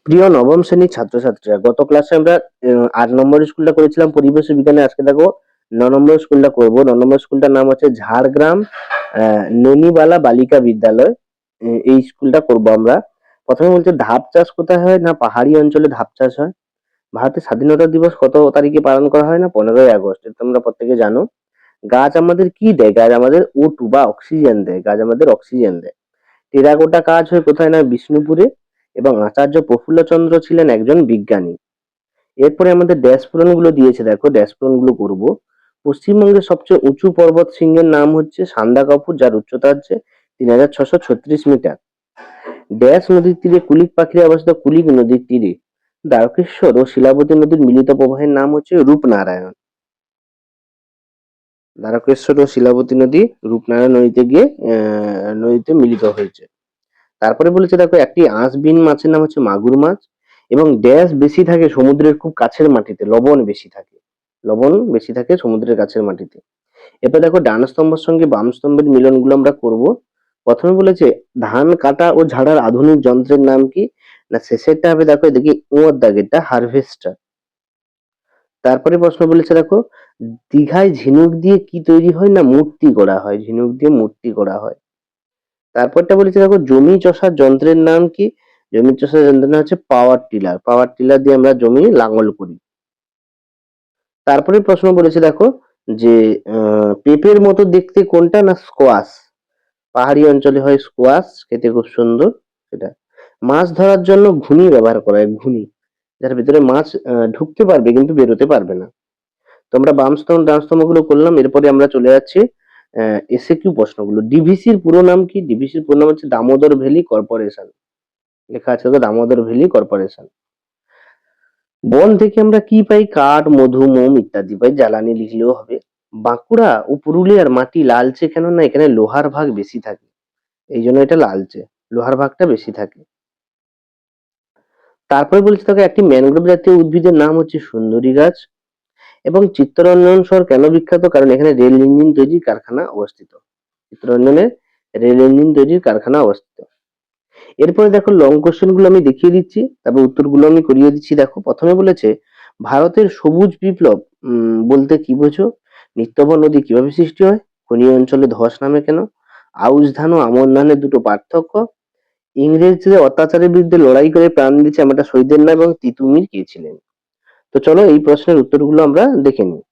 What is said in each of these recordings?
প্রিয় নবম শ্রেণীর ছাত্রছাত্রীরা, গত ক্লাসে আমরা ৮ নম্বর স্কুলটা করেছিলাম পরিবেশ বিজ্ঞানে। আজকে দেখো ৯ নম্বর স্কুলটা করব। ৯ নম্বর স্কুলটার নাম হচ্ছে ঝাড়গ্রাম ননিবালা বালিকা বিদ্যালয়। এই স্কুলটা করব আমরা। প্রথমে বলছে ধাপ চাষ কোথায় হয়? না পাহাড়ি অঞ্চলে ধাপ চাষ হয়। ভারতের স্বাধীনতা দিবস কত তারিখে পালন করা হয়? না 15ই আগস্ট। এটা তোমরা প্রত্যেকে জানো। গাছ আমাদের কি দেয়? গাছ আমাদের O2 বা অক্সিজেন দেয়। গাছ আমাদের অক্সিজেন দেয়। টেরাকোটা কাজ হয় কোথায়? না বিষ্ণুপুরে। এবং আচার্য প্রফুল্লচন্দ্র ছিলেন একজন বিজ্ঞানী। এরপরে আমাদের ড্যাশ পূরণগুলো দিয়েছে, দেখো ড্যাশ পূরণগুলো করব। পশ্চিমবঙ্গের সবচেয়ে উঁচু পর্বত শৃঙ্গের নাম হচ্ছে সান্দাকফু, যার উচ্চতা হচ্ছে 3636 মিটার। ড্যাশ নদীর তীরে কুলিক পাখিরা অবস্থিত? কুলিক নদীর তীরে। দ্বারকেশ্বর ও শিলাবতী নদীর মিলিত প্রবাহের নাম হচ্ছে রূপনারায়ণ। দ্বারকেশ্বর ও শিলাবতী নদী রূপনারায়ণ নদীতে গিয়ে নদীতে মিলিত হয়েছে। তারপরে বলেছে দেখো একটি আঁশবিন মাছের নাম হচ্ছে মাগুর মাছ। এবং ড্যাশ বেশি থাকে সমুদ্রের খুব কাছের মাটিতে? লবণ বেশি থাকে। লবণ বেশি থাকে সমুদ্রের কাছের মাটিতে। এরপর দেখো ডান স্তম্ভের সঙ্গে বাম স্তম্ভের মিলনগুলো আমরা করব। প্রথমে বলেছে ধান কাটা ও ঝাড়ার আধুনিক যন্ত্রের নাম কি? না শেষেরটা হবে, দেখো এদিকে ওর দাগেরটা হারভেস্টার। তারপরে প্রশ্ন বলেছে দেখো দীঘায় ঝিনুক দিয়ে কি তৈরি হয়? না মূর্তি করা হয়। ঝিনুক দিয়ে মূর্তি করা হয়। তারপরটা বলেছে দেখো জমি চষার যন্ত্রের নাম কি? জমি চষার যন্ত্রের নাম হচ্ছে পাওয়ার টিলার। পাওয়ার টিলার দিয়ে আমরা জমি লাঙল করি। তারপরে প্রশ্ন বলেছে দেখো যে পেঁপের মতো দেখতে কোনটা? না স্কোয়াশ। পাহাড়ি অঞ্চলে হয় স্কোয়াশ, খেতে খুব সুন্দর সেটা। মাছ ধরার জন্য ঘুনি ব্যবহার করা হয়। ঘুনি, যার ভিতরে মাছ ঢুকতে পারবে কিন্তু বেরোতে পারবে না। তো আমরা বাম স্তম্ভ ডান স্তম্ভগুলো করলাম। এরপরে আমরা চলে যাচ্ছি এসএকিউ প্রশ্নগুলো। ডিভিসির পুরো নাম কি? ডিভিসির পুরো নাম হচ্ছে দামোদর ভ্যালি কর্পোরেশন। লেখা আছে দেখো দামোদর ভ্যালি কর্পোরেশন। বন থেকে আমরা কি পাই? কাঠ, মধু, মোম ইত্যাদি পাই। জ্বালানি লিখলেও হবে। বাঁকুড়া ও পুরুলিয়ার মাটি লালচে কেন? না এখানে লোহার ভাগ বেশি থাকে, এই জন্য এটা লালচে। লোহার ভাগটা বেশি থাকে। তারপরে বলছে দেখো একটি ম্যানগ্রোভ জাতীয় উদ্ভিদের নাম হচ্ছে সুন্দরী গাছ। এবং চিত্তরঞ্জন শহর কেন বিখ্যাত? কারণ এখানে রেল ইঞ্জিন তৈরির কারখানা অবস্থিত। চিত্তরঞ্জনে রেল ইঞ্জিন তৈরির কারখানা অবস্থিত। এরপরে দেখো লং কোশ্চেন গুলো আমি দেখিয়ে দিচ্ছি, তারপর উত্তরগুলো আমি করিয়ে দিচ্ছি। দেখো প্রথমে বলেছে ভারতের সবুজ বিপ্লব বলতে কি বোঝো? নিত্যবন নদী কিভাবে সৃষ্টি হয়? খনি অঞ্চলে ধস নামে কেন? আউশ ধান ও আমন ধানের দুটো পার্থক্য। ইংরেজদের অত্যাচারের বিরুদ্ধে লড়াই করে প্রাণ দিয়েছে আমরা শহীদের নাম, এবং তিতুমির কে ছিলেন? তো চলো এই প্রশ্নের উত্তরগুলো আমরা দেখে নিই।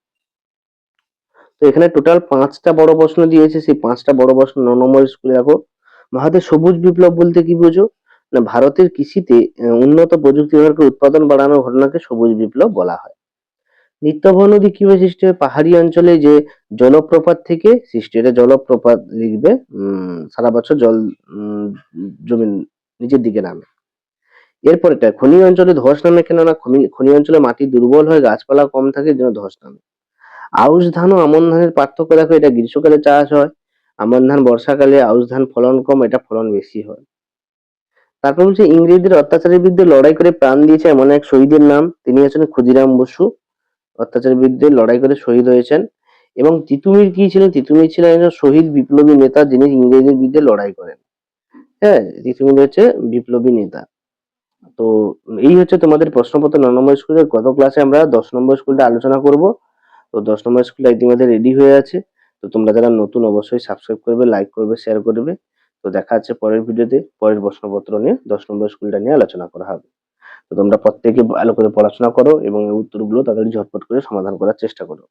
তো এখানে টোটাল 5টা বড় প্রশ্ন দিয়েছে। সেই 5টা বড় প্রশ্ন ৯ নম্বর স্কুলে দেখো। ভারতের সবুজ বিপ্লব বলতে কি বোঝো? না ভারতের কৃষিতে উন্নত প্রযুক্তি ব্যবহার করে উৎপাদন বাড়ানোর ঘটনাকে সবুজ বিপ্লব বলা হয়। নিত্যবহ নদী কিভাবে সৃষ্টি হয়? পাহাড়ি অঞ্চলে যে জলপ্রপাত থেকে সৃষ্টি। এটা জলপ্রপাত লিখবে। সারা বছর জল উম জমিন নিচের দিকে নামে। এরপরেরটা খনি অঞ্চলে ধস নামে কেন? না খনি অঞ্চলে মাটি দুর্বল হয়, গাছপালা কম থাকে, এর জন্য ধস নামে। আউশ ধান ও আমন ধানের পার্থক্য দেখো। এটা গ্রীষ্মকালে চাষ হয়। আমন ধান বর্ষাকালে। আউশ ধান ফলন কম, এটা ফলন বেশি হয়। তারপর বলছে ইংরেজদের অত্যাচারের বিরুদ্ধে লড়াই করে প্রাণ দিয়েছে এমন এক শহীদের নাম। তিনি হচ্ছেন ক্ষুদিরাম বসু। অত্যাচারের বিরুদ্ধে লড়াই করে শহীদ হয়েছেন। এবং তিতুমির কি ছিলেন? তিতুমির ছিলেন একজন শহীদ বিপ্লবী নেতা, যিনি ইংরেজদের বিরুদ্ধে লড়াই করেন। হ্যাঁ, তিতুমির হচ্ছে বিপ্লবী নেতা। তো এই হচ্ছে তোমাদের প্রশ্নপত্র ৯ নম্বর স্কুলের। গত ক্লাসে আমরা 10 নম্বর স্কুলটা আলোচনা করব। তো 10 নম্বর স্কুলটা ইতিমধ্যে রেডি হয়ে আছে। তো তোমরা যারা নতুন অবশ্যই সাবস্ক্রাইব করবে, লাইক করবে, শেয়ার করবে। তো দেখা হচ্ছে পরের ভিডিওতে। পরের প্রশ্নপত্র নিয়ে 10 নম্বর স্কুলটা নিয়ে আলোচনা করা হবে। তো তোমরা প্রত্যেকে ভালো করে পড়াশোনা করো এবং এই উত্তরগুলো তাড়াতাড়ি ঝটপট করে সমাধান করার চেষ্টা করো।